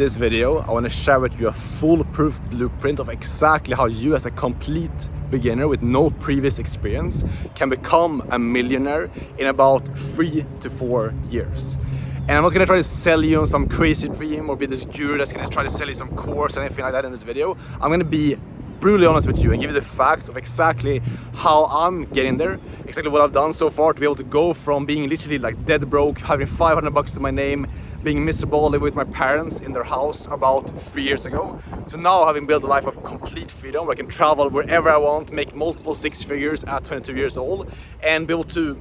This video, I want to share with you a foolproof blueprint of exactly how you as a complete beginner with no previous experience can become a millionaire in about 3 to 4 years. And I'm not going to try to sell you on some crazy dream or be this guru that's going to try to sell you some course or anything like that in this video. I'm going to be brutally honest with you and give you the facts of exactly how I'm getting there, exactly what I've done so far to be able to go from being literally like dead broke, having 500 bucks to my name, being miserable, living with my parents in their house about 3 years ago, to now having built a life of complete freedom where I can travel wherever I want, make multiple six figures at 22 years old, and be able to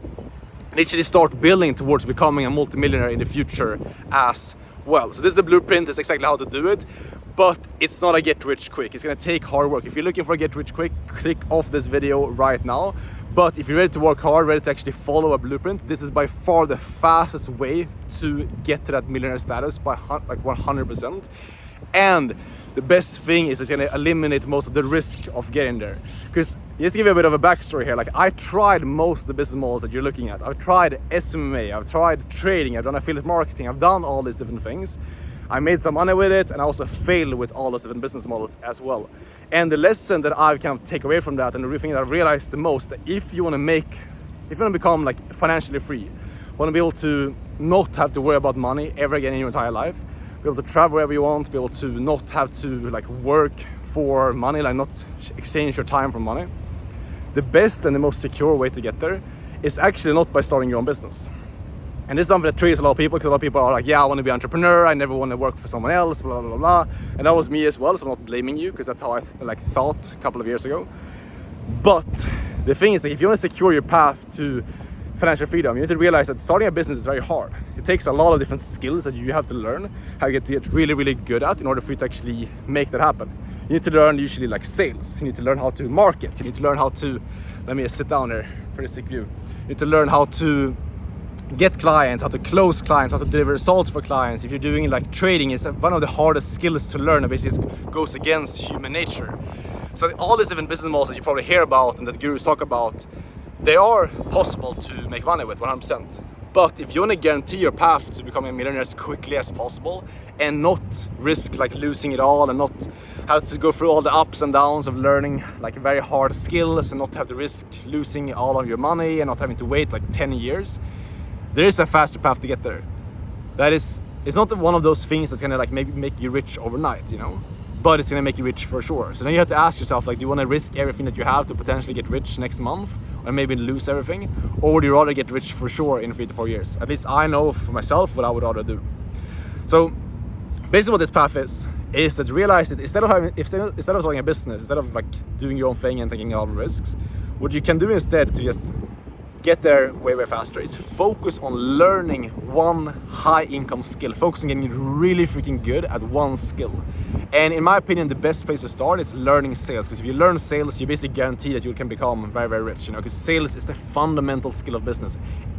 literally start building towards becoming a multimillionaire in the future as well. So this is the blueprint, this is exactly how to do it, but it's not a get rich quick. It's gonna take hard work. If you're looking for a get rich quick, click off this video right now. But if you're ready to work hard, ready to actually follow a blueprint, this is by far the fastest way to get to that millionaire status by like 100%. And the best thing is it's gonna eliminate most of the risk of getting there. Because just to give you a bit of a backstory here, like I tried most of the business models that you're looking at. I've tried SMA, I've tried trading, I've done affiliate marketing, I've done all these different things. I made some money with it and I also failed with all those different business models as well. And the lesson that I kind of take away from that and the thing that I've realized the most, that if you want to become like financially free, want to be able to not have to worry about money ever again in your entire life, be able to travel wherever you want, be able to not have to like work for money, like not exchange your time for money, the best and the most secure way to get there is actually not by starting your own business. And this is something that triggers a lot of people, because a lot of people are like, yeah, I want to be an entrepreneur, I never want to work for someone else, blah, blah, blah. And that was me as well, so I'm not blaming you, because that's how I thought a couple of years ago. But the thing is that if you want to secure your path to financial freedom, you need to realize that starting a business is very hard. It takes a lot of different skills that you have to learn, how you get really, really good at in order for you to actually make that happen. You need to learn usually like sales, you need to learn how to market, you need to learn how to, let me sit down here, pretty sick view. You need to learn how to get clients, how to close clients, how to deliver results for clients. If you're doing like trading, it's one of the hardest skills to learn, and basically goes against human nature. So all these different business models that you probably hear about and that gurus talk about, they are possible to make money with 100%. But if you want to guarantee your path to becoming a millionaire as quickly as possible and not risk like losing it all and not have to go through all the ups and downs of learning like very hard skills and not have to risk losing all of your money and not having to wait like 10 years, there is a faster path to get there. It's not one of those things that's gonna like maybe make you rich overnight, you know, but it's gonna make you rich for sure. So then you have to ask yourself, like, do you want to risk everything that you have to potentially get rich next month, or maybe lose everything, or would you rather get rich for sure in 3 to 4 years? At least I know for myself what I would rather do. So basically what this path is that realize that instead of starting a business, instead of like doing your own thing and taking all the risks, what you can do instead to just get there way faster is focus on learning one high income skill, focus on getting really freaking good at one skill. And in my opinion, the best place to start is learning sales, because if you learn sales, you basically guarantee that you can become very, very rich, you know, because sales is the fundamental skill of business.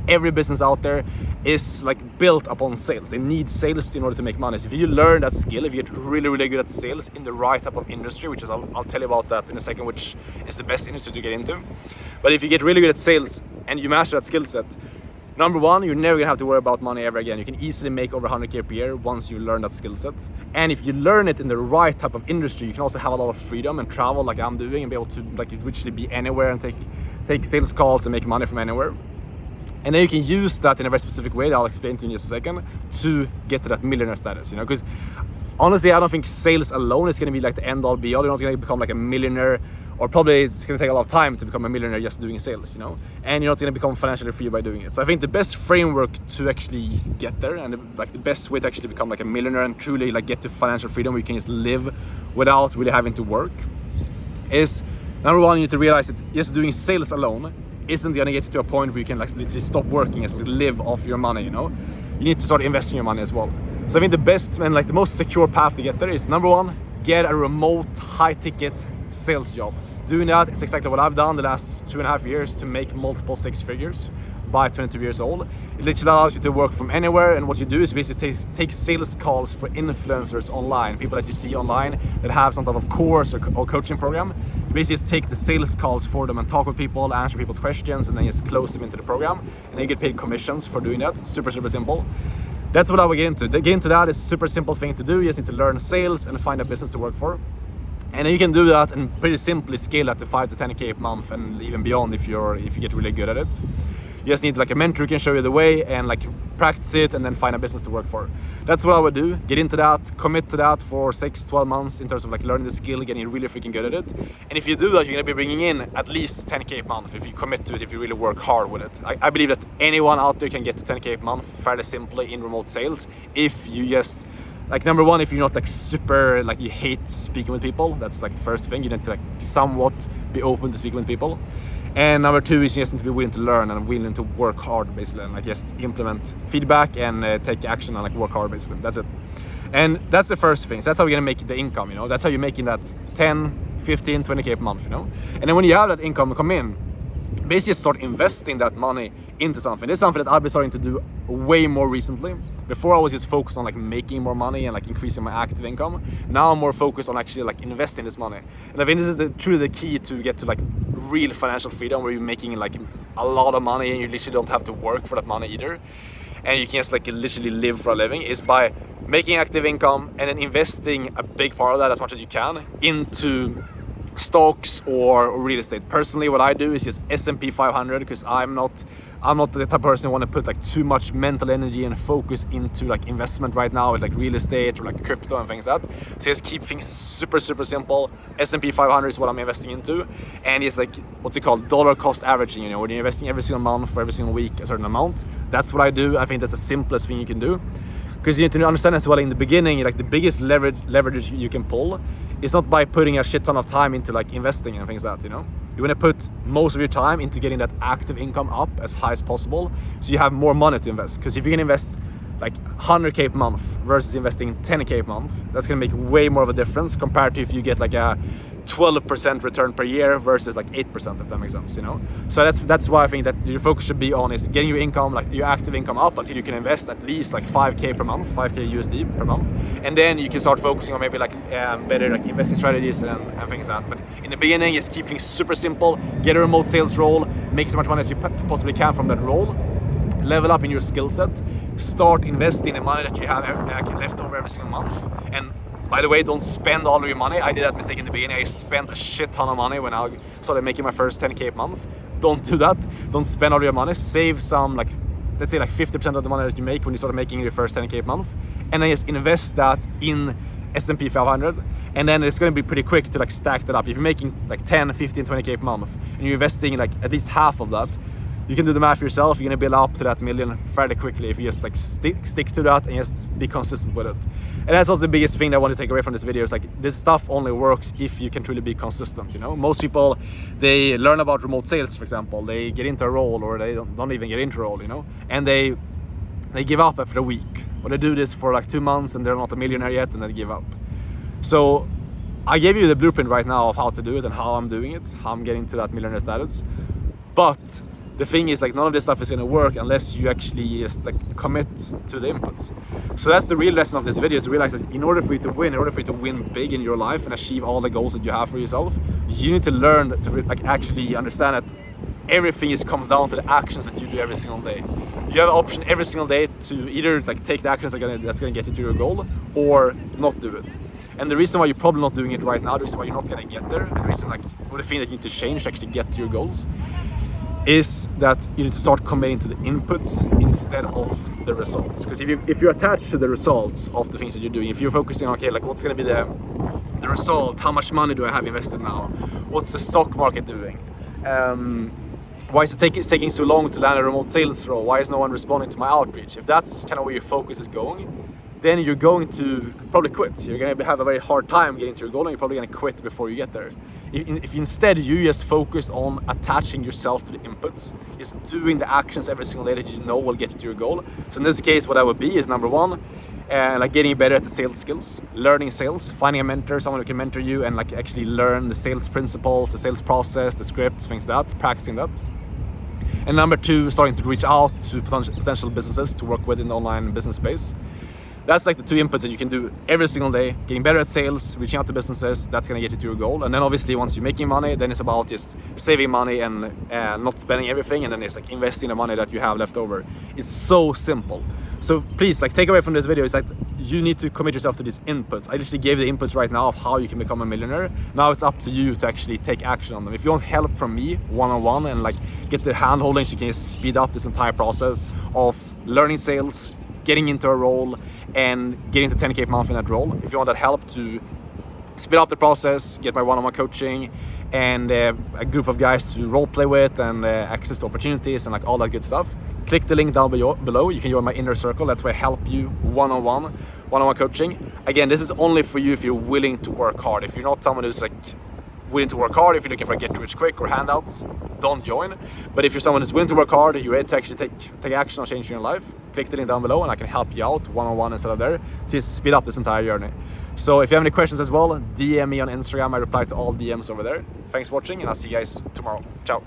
Every business out there is like built upon sales. They need sales in order to make money. So if you learn that skill, if you get really, really good at sales in the right type of industry, which is, I'll tell you about that in a second, which is the best industry to get into. But if you get really good at sales and you master that skill set, number one, you're never gonna have to worry about money ever again. You can easily make over 100K per year once you learn that skill set. And if you learn it in the right type of industry, you can also have a lot of freedom and travel like I'm doing and be able to like literally be anywhere and take sales calls and make money from anywhere. And then you can use that in a very specific way that I'll explain to you in just a second to get to that millionaire status, you know, because honestly, I don't think sales alone is gonna be like the end all be all. You're not gonna become like a millionaire, or probably it's gonna take a lot of time to become a millionaire just doing sales, you know, and you're not gonna become financially free by doing it. So I think the best framework to actually get there, and like the best way to actually become like a millionaire and truly like get to financial freedom where you can just live without really having to work, is number one, you need to realize that just doing sales alone isn't gonna get you to a point where you can like literally stop working and live off your money, you know. You need to start investing your money as well. So I think the best and like the most secure path to get there is number one, get a remote high ticket sales job. Doing that is exactly what I've done the last 2.5 years to make multiple six figures by 22 years old. It literally allows you to work from anywhere, and what you do is basically take sales calls for influencers online, people that you see online that have some type of course or coaching program. You basically just take the sales calls for them and talk with people, answer people's questions, and then just close them into the program, and then you get paid commissions for doing that. Super simple. that's what I would get into. To get into that is a super simple thing to do. You just need to learn sales and find a business to work for. And then you can do that and pretty simply scale that to 5 to 10k a month and even beyond if you get really good at it. You just need like a mentor who can show you the way and like practice it and then find a business to work for. That's what I would do. Get into that, commit to that for 6-12 months in terms of like learning the skill, getting really freaking good at it. And if you do that, you're gonna be bringing in at least 10k a month if you commit to it, if you really work hard with it. I believe that anyone out there can get to 10k a month fairly simply in remote sales if you just, like, number one, if you're not like super, like you hate speaking with people. That's like the first thing. You need to like somewhat be open to speaking with people. And number two is you just need to be willing to learn and willing to work hard, basically, and like just implement feedback and take action and like work hard, basically. That's it. And that's the first thing. So that's how you're gonna make the income, you know. That's how you're making that 10, 15, 20k a month, you know. And then when you have that income come in, basically start investing that money into something. This is something that I've been starting to do way more recently. Before I was just focused on like making more money and like increasing my active income. Now I'm more focused on actually like investing this money. And I think this is truly the key to get to like real financial freedom, where you're making like a lot of money and you literally don't have to work for that money either. And you can just like literally live for a living, is by making active income and then investing a big part of that as much as you can into stocks or real estate. Personally, what I do is just S&P 500 because I'm not the type of person who want to put like too much mental energy and focus into like investment right now with like real estate or like crypto and things like that. So just keep things super simple. S&P 500 is what I'm investing into, and it's like what's it called, dollar cost averaging. You know, when you're investing every single month or every single week a certain amount. That's what I do. I think that's the simplest thing you can do, because you need to understand as well in the beginning, like the biggest leverage you can pull is not by putting a shit ton of time into like investing and things like that, you know. You want to put most of your time into getting that active income up as high as possible, so you have more money to invest. Because if you can invest like 100k per month versus investing 10k per month, that's gonna make way more of a difference compared to if you get like a 12% return per year versus like 8%, if that makes sense, you know. So that's why I think that your focus should be on is getting your income, like your active income up until you can invest at least like 5k per month, 5k USD per month, and then you can start focusing on maybe like better like investing strategies and things like that. But in the beginning, just keep things super simple. Get a remote sales role, make as much money as you possibly can from that role, level up in your skill set, start investing the money that you have left over every single month. And by the way, don't spend all of your money. I did that mistake in the beginning. I spent a shit ton of money when I started making my first 10k a month. Don't do that. Don't spend all your money. Save some, like, let's say like 50% of the money that you make when you start making your first 10k a month, and then just invest that in S&P 500. And then it's going to be pretty quick to like stack that up. If you're making like 10, 15, 20k a month and you're investing like at least half of that, you can do the math yourself. You're gonna build up to that million fairly quickly if you just like stick to that and just be consistent with it. And that's also the biggest thing that I want to take away from this video, is like this stuff only works if you can truly be consistent, you know. Most people, they learn about remote sales, for example, they get into a role, or they don't even get into a role, you know, and they give up after a week, or they do this for like 2 months and they're not a millionaire yet and they give up. So I gave you the blueprint right now of how to do it and how I'm doing it, how I'm getting to that millionaire status. But the thing is, like, none of this stuff is gonna work unless you actually just like commit to the inputs. So that's the real lesson of this video, is to realize that in order for you to win big in your life and achieve all the goals that you have for yourself, you need to learn to like actually understand that everything comes down to the actions that you do every single day. You have an option every single day to either like take the actions that's gonna get you to your goal, or not do it. And the reason why you're probably not doing it right now, the reason why you're not gonna get there, and the reason like, or the thing that you need to change to actually get to your goals, is that you need to start committing to the inputs instead of the results. Because if you're attached to the results of the things that you're doing, if you're focusing on, okay, like what's going to be the result, how much money do I have invested now, what's the stock market doing, why is it taking so long to land a remote sales role, why is no one responding to my outreach, if that's kind of where your focus is going, then you're going to probably quit. You're going to have a very hard time getting to your goal, and you're probably going to quit before you get there. If instead you just focus on attaching yourself to the inputs, just doing the actions every single day that you know will get you to your goal. So in this case, what I would be is, number one, like getting better at the sales skills, learning sales, finding a mentor, someone who can mentor you and like actually learn the sales principles, the sales process, the scripts, things like that, practicing that. And number two, starting to reach out to potential businesses to work with in the online business space. that's like the 2 inputs that you can do every single day. Getting better at sales, reaching out to businesses, that's gonna get you to your goal. And then obviously once you're making money, then it's about just saving money and not spending everything, and then it's like investing the money that you have left over. It's so simple. So please, like, take away from this video is that you need to commit yourself to these inputs. I literally gave the inputs right now of how you can become a millionaire. Now it's up to you to actually take action on them. If you want help from me one-on-one and like get the hand holding so you can speed up this entire process of learning sales, getting into a role and getting to 10K per month in that role. If you want that help to speed up the process, get my one-on-one coaching and a group of guys to role play with and access to opportunities and like all that good stuff, click the link down below. You can join my inner circle. That's where I help you one-on-one coaching. Again, this is only for you if you're willing to work hard. If you're not someone who's like willing to work hard, if you're looking for a get rich quick or handouts, don't join. But if you're someone who's willing to work hard, you're ready to actually take action on changing your life, click the link down below and I can help you out one-on-one instead of there to just speed up this entire journey. So if you have any questions as well, DM me on Instagram. I reply to all DMs over there. Thanks for watching and I'll see you guys tomorrow. Ciao.